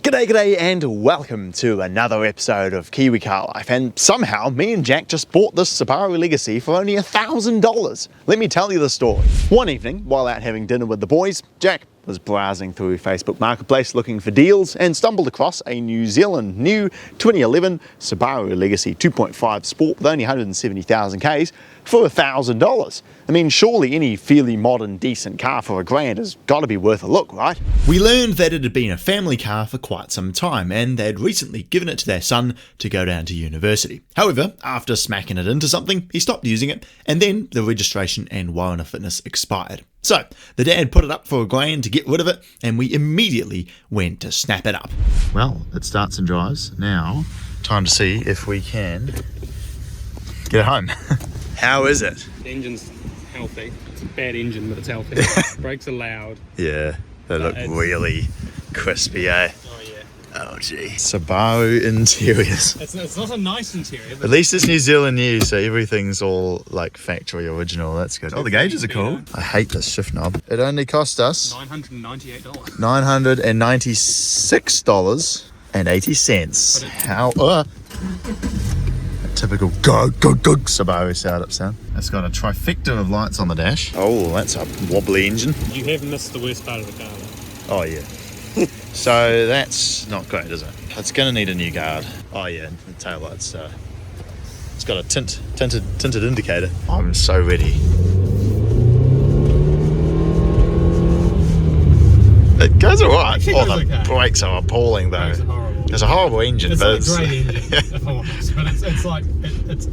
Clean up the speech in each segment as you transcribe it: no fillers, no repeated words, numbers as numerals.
G'day and welcome to another episode of Kiwi Car Life, and somehow me and Jack just bought this Subaru Legacy for only $1,000. Let me tell you the story. One evening, while out having dinner with the boys, Jack was browsing through Facebook Marketplace looking for deals and stumbled across a New Zealand new 2011 Subaru Legacy 2.5 Sport with only 170,000 Ks for $1,000. I mean, surely any fairly modern, decent car for $1,000 has got to be worth a look, right? We learned that it had been a family car for quite some time, and they'd recently given it to their son to go down to university. However, after smacking it into something, he stopped using it, and then the registration and warrant of fitness expired. So, the dad put it up for $1,000 to get rid of it, and we immediately went to snap it up. Well, it starts and drives. Now, time to see if we can get it home. How is it? The engine's healthy. It's a bad engine, but it's healthy. Brakes are loud. Yeah, they look really crispy, eh? Oh yeah. Oh gee. Subaru interiors. It's not a nice interior, but At least it's New Zealand new, so everything's all like factory original. That's good. Oh, the gauges are cool. I hate this shift knob. It only cost us $998. $996.80. How? Typical go Subaru startup sound. It's got a trifecta of lights on the dash. Oh, that's a wobbly engine. You have missed the worst part of the car, though. Oh yeah. So that's not great, is it? It's gonna need a new guard. Oh yeah, the tail lights. It's got a tinted indicator. I'm so ready. It goes alright. Oh, the okay. brakes are appalling though. Brakes are horrible. It's a horrible engine, It's but like a great engine, if I'm honest. But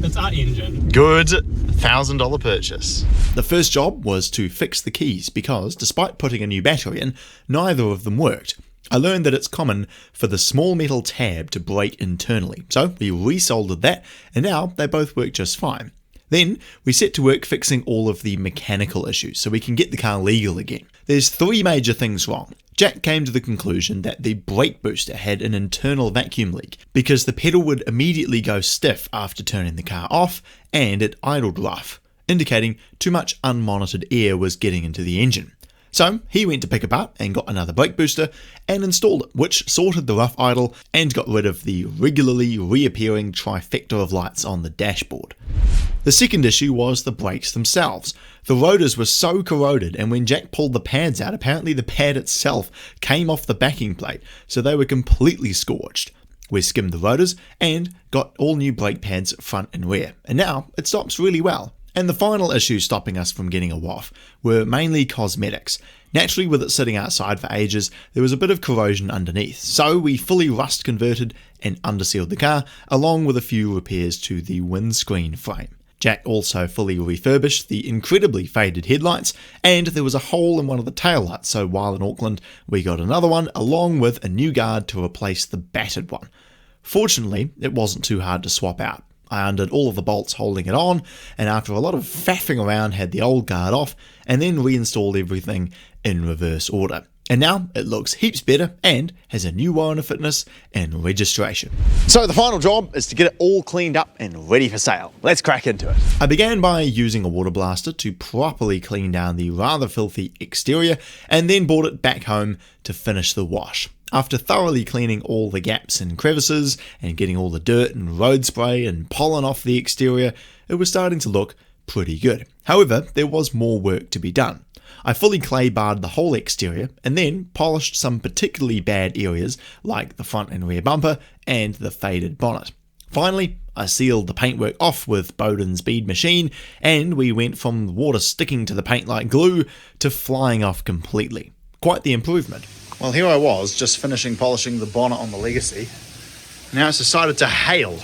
it's our engine. good $1,000 purchase. The first job was to fix the keys because, despite putting a new battery in, neither of them worked. I learned that it's common for the small metal tab to break internally, so we resoldered that, and now they both work just fine. Then we set to work fixing all of the mechanical issues so we can get the car legal again. There's three major things wrong. Jack came to the conclusion that the brake booster had an internal vacuum leak because the pedal would immediately go stiff after turning the car off, and it idled rough, indicating too much unmonitored air was getting into the engine. So he went to pick it up and got another brake booster and installed it, which sorted the rough idle and got rid of the regularly reappearing trifecta of lights on the dashboard. The second issue was the brakes themselves. The rotors were so corroded, and when Jack pulled the pads out, apparently the pad itself came off the backing plate, so they were completely scorched. We skimmed the rotors and got all new brake pads front and rear, and now it stops really well. And the final issue stopping us from getting a waff were mainly cosmetics. Naturally, with it sitting outside for ages, there was a bit of corrosion underneath, so we fully rust converted and undersealed the car, along with a few repairs to the windscreen frame. Jack also fully refurbished the incredibly faded headlights, and there was a hole in one of the taillights, so while in Auckland we got another one along with a new guard to replace the battered one. Fortunately, it wasn't too hard to swap out. I undid all of the bolts holding it on, and after a lot of faffing around had the old guard off, and then reinstalled everything in reverse order. And now it looks heaps better and has a new warrant of fitness and registration. So the final job is to get it all cleaned up and ready for sale. Let's crack into it. I began by using a water blaster to properly clean down the rather filthy exterior, and then brought it back home to finish the wash. After thoroughly cleaning all the gaps and crevices and getting all the dirt and road spray and pollen off the exterior, it was starting to look pretty good. However, there was more work to be done. I fully clay barred the whole exterior and then polished some particularly bad areas like the front and rear bumper and the faded bonnet. Finally, I sealed the paintwork off with Bowden's bead machine, and we went from the water sticking to the paint like glue to flying off completely. Quite the improvement. Well, here I was, just finishing polishing the bonnet on the Legacy. Now it's decided to hail.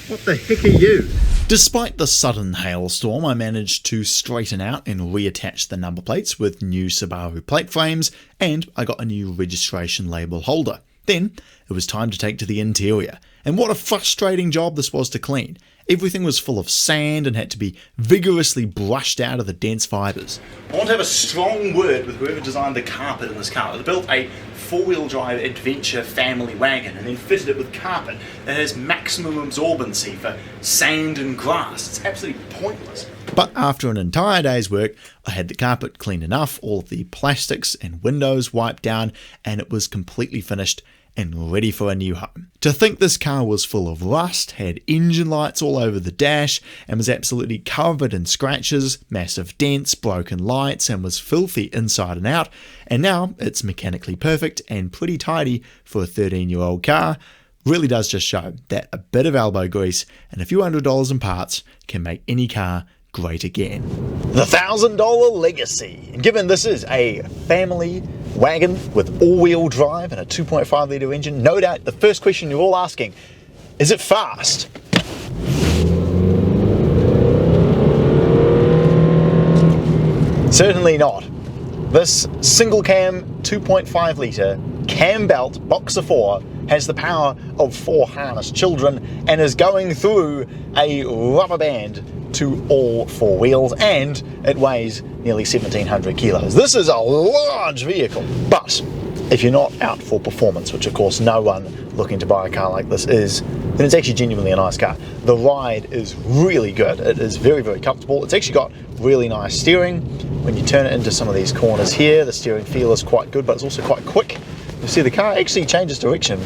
What the heck are you? Despite the sudden hailstorm, I managed to straighten out and reattach the number plates with new Subaru plate frames, and I got a new registration label holder. Then it was time to take to the interior, and what a frustrating job this was to clean. Everything was full of sand and had to be vigorously brushed out of the dense fibres. I want to have a strong word with whoever designed the carpet in this car. They built a four-wheel drive adventure family wagon and then fitted it with carpet that has maximum absorbency for sand and grass. It's absolutely pointless. But after an entire day's work, I had the carpet cleaned enough, all of the plastics and windows wiped down, and it was completely finished and ready for a new home. To think this car was full of rust, had engine lights all over the dash, and was absolutely covered in scratches, massive dents, broken lights, and was filthy inside and out, and now it's mechanically perfect and pretty tidy for a 13-year-old car, really does just show that a bit of elbow grease and a few $100 in parts can make any car great again. The $1,000 Legacy. And given this is a family wagon with all-wheel drive and a 2.5 litre engine, no doubt the first question you're all asking, is it fast? Certainly not. This single cam 2.5 litre cam belt boxer 4 has the power of 4 harnessed children and is going through a rubber band to all 4 wheels, and it weighs nearly 1,700 kilos. This is a large vehicle, but if you're not out for performance, which of course no one looking to buy a car like this is, then it's actually genuinely a nice car. The ride is really good. It is very, very comfortable. It's actually got really nice steering. When you turn it into some of these corners here, the steering feel is quite good, but it's also quite quick. You see the car actually changes direction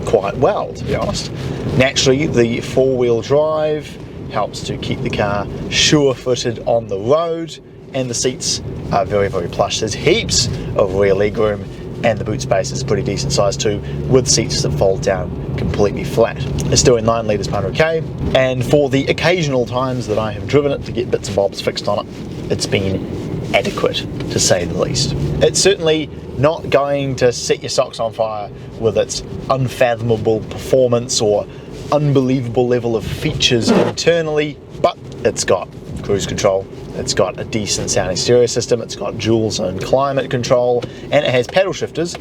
quite well, to be honest. Naturally, the 4-wheel drive helps to keep the car sure-footed on the road, and the seats are very, very plush. There's heaps of rear legroom, and the boot space is pretty decent size too, with seats that fold down completely flat. It's doing 9 litres per 100k, and for the occasional times that I have driven it to get bits and bobs fixed on it, it's been adequate, to say the least. It's certainly not going to set your socks on fire with its unfathomable performance or unbelievable level of features internally, but it's got cruise control, it's got a decent sounding stereo system, it's got dual zone climate control, and it has paddle shifters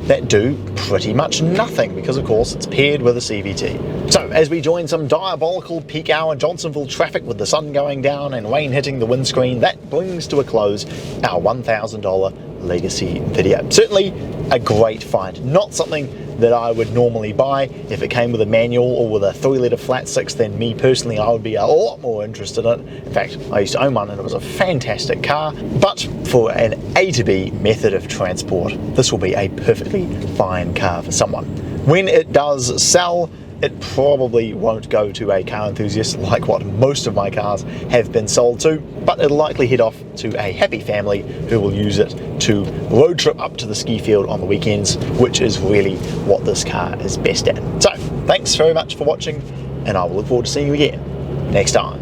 that do pretty much nothing because of course it's paired with a CVT. So as we join some diabolical peak hour Johnsonville traffic with the sun going down and rain hitting the windscreen, that brings to a close our $1,000 Legacy video. Certainly a great find, not something that I would normally buy. If it came with a manual or with a 3-litre flat 6, then me personally I would be a lot more interested in it. In fact, I used to own one and it was a fantastic car, but for an A to B method of transport, this will be a perfectly fine car for someone. When it does sell, it probably won't go to a car enthusiast like what most of my cars have been sold to, but it'll likely head off to a happy family who will use it to road trip up to the ski field on the weekends, which is really what this car is best at. So, thanks very much for watching, and I will look forward to seeing you again next time.